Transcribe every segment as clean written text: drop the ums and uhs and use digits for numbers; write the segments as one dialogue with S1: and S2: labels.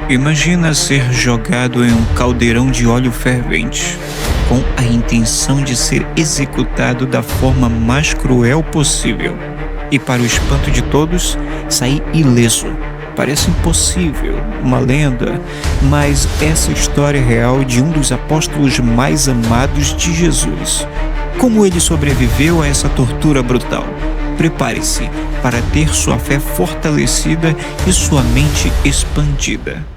S1: Imagina ser jogado em um caldeirão de óleo fervente, com a intenção de ser executado da forma mais cruel possível, e para o espanto de todos, sair ileso. Parece impossível, uma lenda, mas essa história é real de um dos apóstolos mais amados de Jesus. Como ele sobreviveu a essa tortura brutal? Prepare-se para ter sua fé fortalecida e sua mente expandida.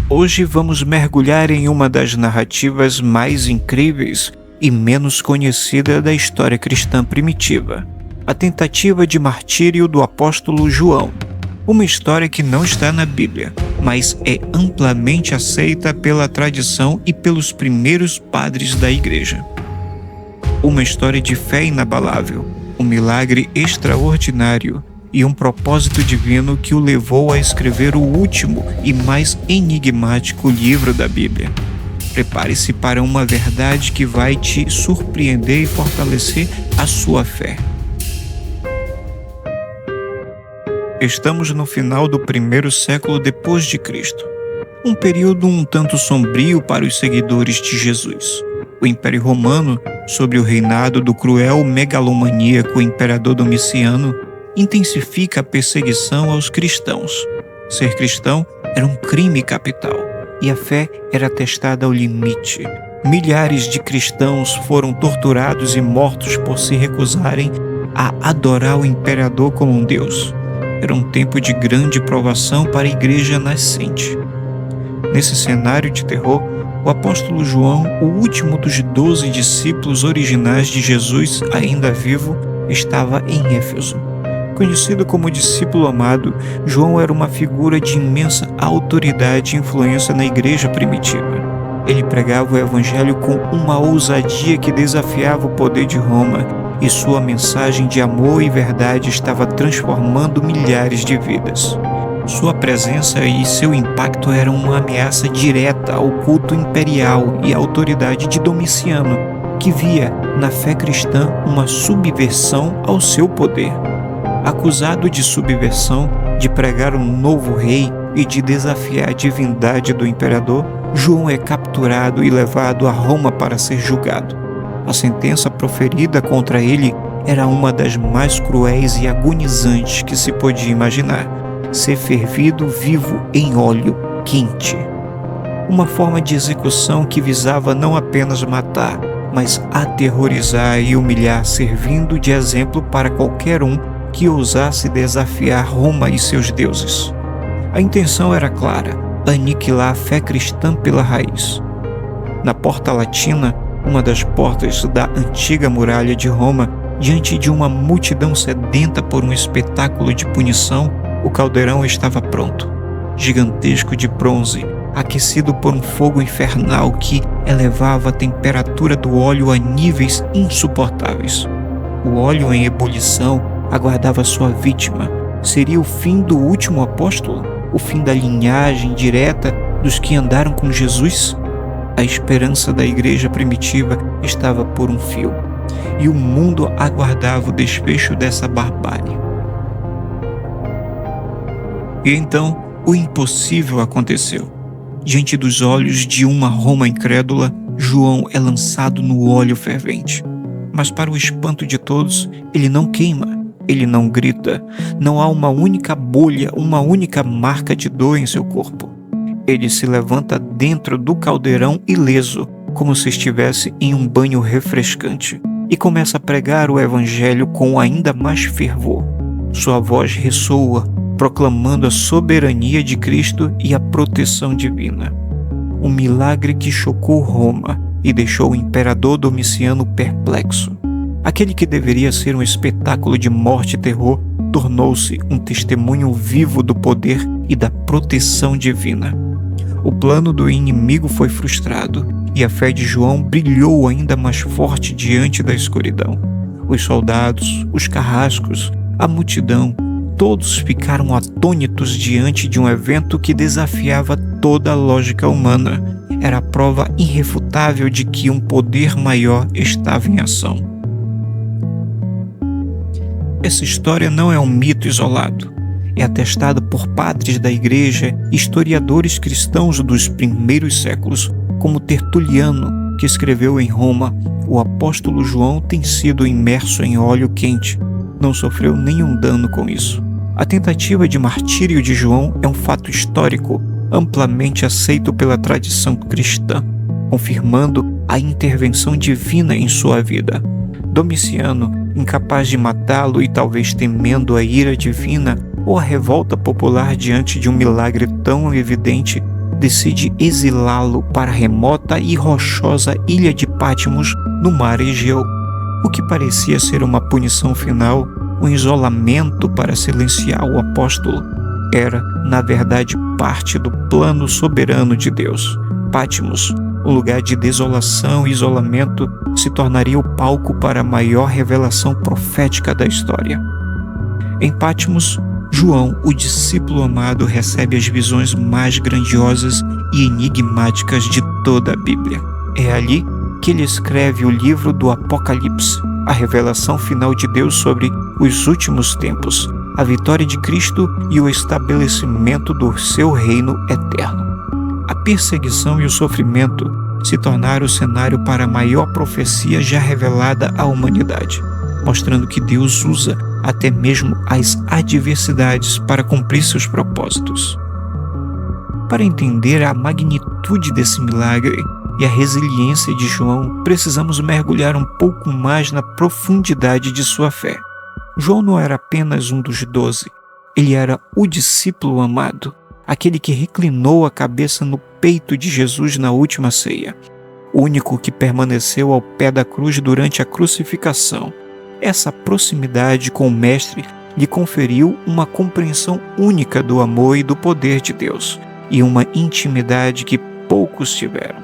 S1: Hoje vamos mergulhar em uma das narrativas mais incríveis e menos conhecida da história cristã primitiva, a tentativa de martírio do apóstolo João. Uma história que não está na Bíblia, mas é amplamente aceita pela tradição e pelos primeiros padres da Igreja. Uma história de fé inabalável, um milagre extraordinário e um propósito divino que o levou a escrever o último e mais enigmático livro da Bíblia. Prepare-se para uma verdade que vai te surpreender e fortalecer a sua fé. Estamos no final do primeiro século depois de Cristo, um período um tanto sombrio para os seguidores de Jesus. O Império Romano, sob o reinado do cruel megalomaníaco imperador Domiciano, intensifica a perseguição aos cristãos. Ser cristão era um crime capital e a fé era testada ao limite. Milhares de cristãos foram torturados e mortos por se recusarem a adorar o imperador como um deus. Era um tempo de grande provação para a igreja nascente. Nesse cenário de terror, o apóstolo João, o último dos 12 discípulos originais de Jesus ainda vivo, estava em Éfeso. Conhecido como discípulo amado, João era uma figura de imensa autoridade e influência na igreja primitiva. Ele pregava o evangelho com uma ousadia que desafiava o poder de Roma, e sua mensagem de amor e verdade estava transformando milhares de vidas. Sua presença e seu impacto eram uma ameaça direta ao culto imperial e à autoridade de Domiciano, que via na fé cristã uma subversão ao seu poder. Acusado de subversão, de pregar um novo rei e de desafiar a divindade do imperador, João é capturado e levado a Roma para ser julgado. A sentença proferida contra ele era uma das mais cruéis e agonizantes que se podia imaginar: ser fervido vivo em óleo quente. Uma forma de execução que visava não apenas matar, mas aterrorizar e humilhar, servindo de exemplo para qualquer um que ousasse desafiar Roma e seus deuses. A intenção era clara: aniquilar a fé cristã pela raiz. Na Porta Latina, uma das portas da antiga muralha de Roma, diante de uma multidão sedenta por um espetáculo de punição, o caldeirão estava pronto. Gigantesco de bronze, aquecido por um fogo infernal que elevava a temperatura do óleo a níveis insuportáveis. O óleo em ebulição aguardava sua vítima. Seria o fim do último apóstolo? O fim da linhagem direta dos que andaram com Jesus? A esperança da igreja primitiva estava por um fio, e o mundo aguardava o desfecho dessa barbárie. E então, o impossível aconteceu. Diante dos olhos de uma Roma incrédula, João é lançado no óleo fervente. Mas para o espanto de todos, ele não queima, ele não grita, não há uma única bolha, uma única marca de dor em seu corpo. Ele se levanta dentro do caldeirão ileso, como se estivesse em um banho refrescante, e começa a pregar o evangelho com ainda mais fervor. Sua voz ressoa, proclamando a soberania de Cristo e a proteção divina. Um milagre que chocou Roma e deixou o imperador Domiciano perplexo. Aquele que deveria ser um espetáculo de morte e terror tornou-se um testemunho vivo do poder e da proteção divina. O plano do inimigo foi frustrado e a fé de João brilhou ainda mais forte diante da escuridão. Os soldados, os carrascos, a multidão, todos ficaram atônitos diante de um evento que desafiava toda a lógica humana. Era a prova irrefutável de que um poder maior estava em ação. Essa história não é um mito isolado. é atestado por padres da Igreja e historiadores cristãos dos primeiros séculos, como Tertuliano, que escreveu em Roma: o apóstolo João tem sido imerso em óleo quente. Não sofreu nenhum dano com isso. A tentativa de martírio de João é um fato histórico, amplamente aceito pela tradição cristã, confirmando a intervenção divina em sua vida. Domiciano, incapaz de matá-lo e talvez temendo a ira divina ou a revolta popular diante de um milagre tão evidente, decide exilá-lo para a remota e rochosa ilha de Patmos, no mar Egeu. O que parecia ser uma punição final, um isolamento para silenciar o apóstolo, era, na verdade, parte do plano soberano de Deus. Patmos, o lugar de desolação e isolamento, se tornaria o palco para a maior revelação profética da história. Em Patmos, João, o discípulo amado, recebe as visões mais grandiosas e enigmáticas de toda a Bíblia. É ali que ele escreve o livro do Apocalipse, a revelação final de Deus sobre os últimos tempos, a vitória de Cristo e o estabelecimento do seu reino eterno. A perseguição e o sofrimento se tornaram o cenário para a maior profecia já revelada à humanidade, mostrando que Deus usa até mesmo as adversidades para cumprir seus propósitos. Para entender a magnitude desse milagre e a resiliência de João, precisamos mergulhar um pouco mais na profundidade de sua fé. João não era apenas um dos 12, ele era o discípulo amado, aquele que reclinou a cabeça no peito de Jesus na última ceia, o único que permaneceu ao pé da cruz durante a crucificação. Essa proximidade com o Mestre lhe conferiu uma compreensão única do amor e do poder de Deus, e uma intimidade que poucos tiveram.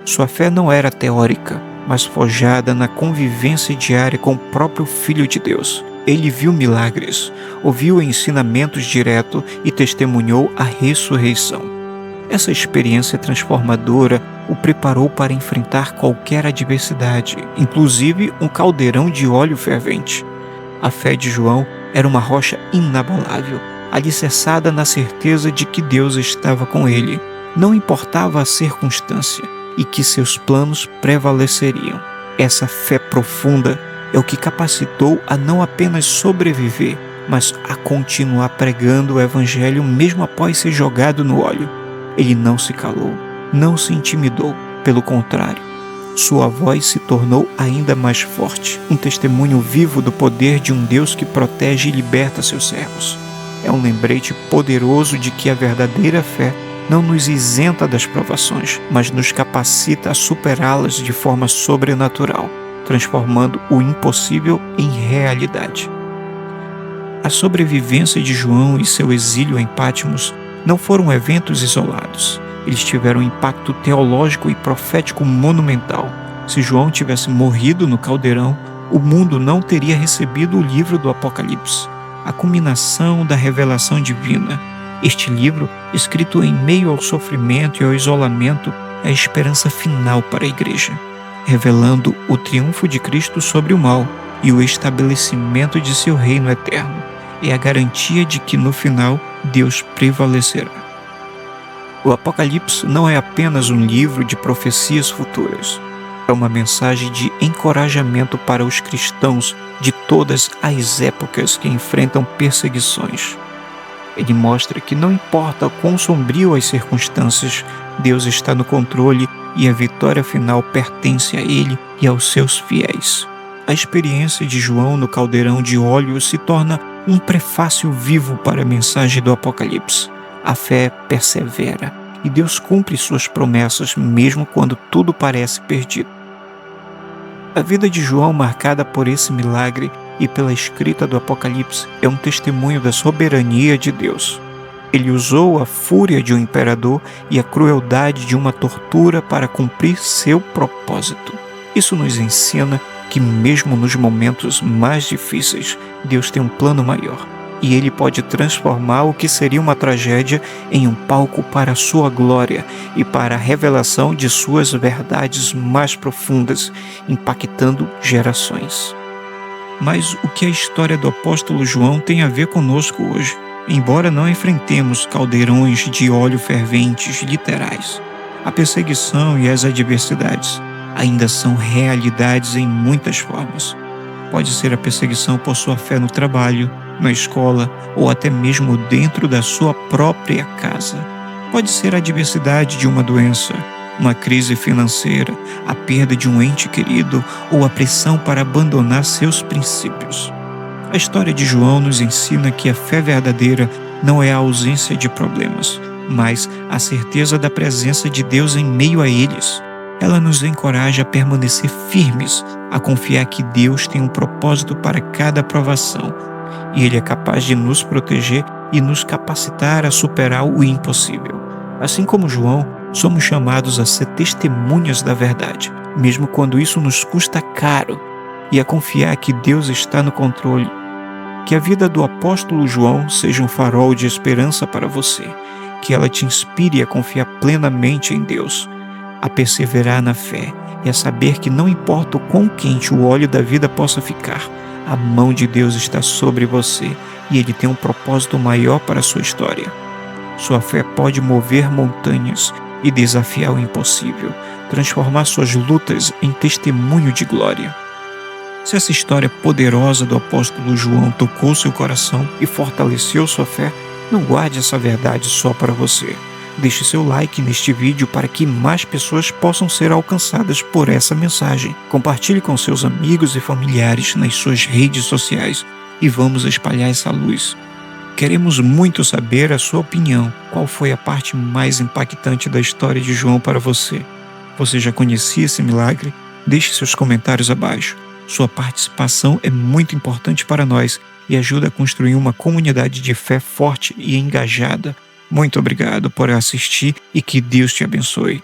S1: Sua fé não era teórica, mas forjada na convivência diária com o próprio Filho de Deus. Ele viu milagres, ouviu ensinamentos diretos e testemunhou a ressurreição. Essa experiência transformadora o preparou para enfrentar qualquer adversidade, inclusive um caldeirão de óleo fervente. A fé de João era uma rocha inabalável, alicerçada na certeza de que Deus estava com ele, não importava a circunstância, e que seus planos prevaleceriam. Essa fé profunda é o que capacitou a não apenas sobreviver, mas a continuar pregando o Evangelho mesmo após ser jogado no óleo. Ele não se calou, não se intimidou, pelo contrário, sua voz se tornou ainda mais forte, um testemunho vivo do poder de um Deus que protege e liberta seus servos. É um lembrete poderoso de que a verdadeira fé não nos isenta das provações, mas nos capacita a superá-las de forma sobrenatural, transformando o impossível em realidade. A sobrevivência de João e seu exílio em Patmos não foram eventos isolados. Eles tiveram um impacto teológico e profético monumental. Se João tivesse morrido no caldeirão, o mundo não teria recebido o livro do Apocalipse, a culminação da revelação divina. Este livro, escrito em meio ao sofrimento e ao isolamento, é a esperança final para a Igreja, revelando o triunfo de Cristo sobre o mal e o estabelecimento de seu reino eterno. É a garantia de que, no final, Deus prevalecerá. O Apocalipse não é apenas um livro de profecias futuras. É uma mensagem de encorajamento para os cristãos de todas as épocas que enfrentam perseguições. Ele mostra que não importa quão sombrio as circunstâncias, Deus está no controle e a vitória final pertence a Ele e aos seus fiéis. A experiência de João no caldeirão de óleo se torna um prefácio vivo para a mensagem do Apocalipse. A fé persevera e Deus cumpre suas promessas mesmo quando tudo parece perdido. A vida de João, marcada por esse milagre e pela escrita do Apocalipse, é um testemunho da soberania de Deus. Ele usou a fúria de um imperador e a crueldade de uma tortura para cumprir seu propósito. Isso nos ensina que mesmo nos momentos mais difíceis, Deus tem um plano maior, e Ele pode transformar o que seria uma tragédia em um palco para a sua glória e para a revelação de suas verdades mais profundas, impactando gerações. Mas o que a história do apóstolo João tem a ver conosco hoje? Embora não enfrentemos caldeirões de óleo ferventes literais, a perseguição e as adversidades ainda são realidades em muitas formas. Pode ser a perseguição por sua fé no trabalho, na escola ou até mesmo dentro da sua própria casa. Pode ser a adversidade de uma doença, uma crise financeira, a perda de um ente querido ou a pressão para abandonar seus princípios. A história de João nos ensina que a fé verdadeira não é a ausência de problemas, mas a certeza da presença de Deus em meio a eles. Ela nos encoraja a permanecer firmes, a confiar que Deus tem um propósito para cada provação, e Ele é capaz de nos proteger e nos capacitar a superar o impossível. Assim como João, somos chamados a ser testemunhas da verdade, mesmo quando isso nos custa caro, e a confiar que Deus está no controle. Que a vida do apóstolo João seja um farol de esperança para você, que ela te inspire a confiar plenamente em Deus, a perseverar na fé e a saber que não importa o quão quente o óleo da vida possa ficar, a mão de Deus está sobre você e Ele tem um propósito maior para a sua história. Sua fé pode mover montanhas e desafiar o impossível, transformar suas lutas em testemunho de glória. Se essa história poderosa do apóstolo João tocou seu coração e fortaleceu sua fé, não guarde essa verdade só para você. Deixe seu like neste vídeo para que mais pessoas possam ser alcançadas por essa mensagem. Compartilhe com seus amigos e familiares nas suas redes sociais e vamos espalhar essa luz. Queremos muito saber a sua opinião. Qual foi a parte mais impactante da história de João para você? Você já conhecia esse milagre? Deixe seus comentários abaixo. Sua participação é muito importante para nós e ajuda a construir uma comunidade de fé forte e engajada. Muito obrigado por assistir e que Deus te abençoe.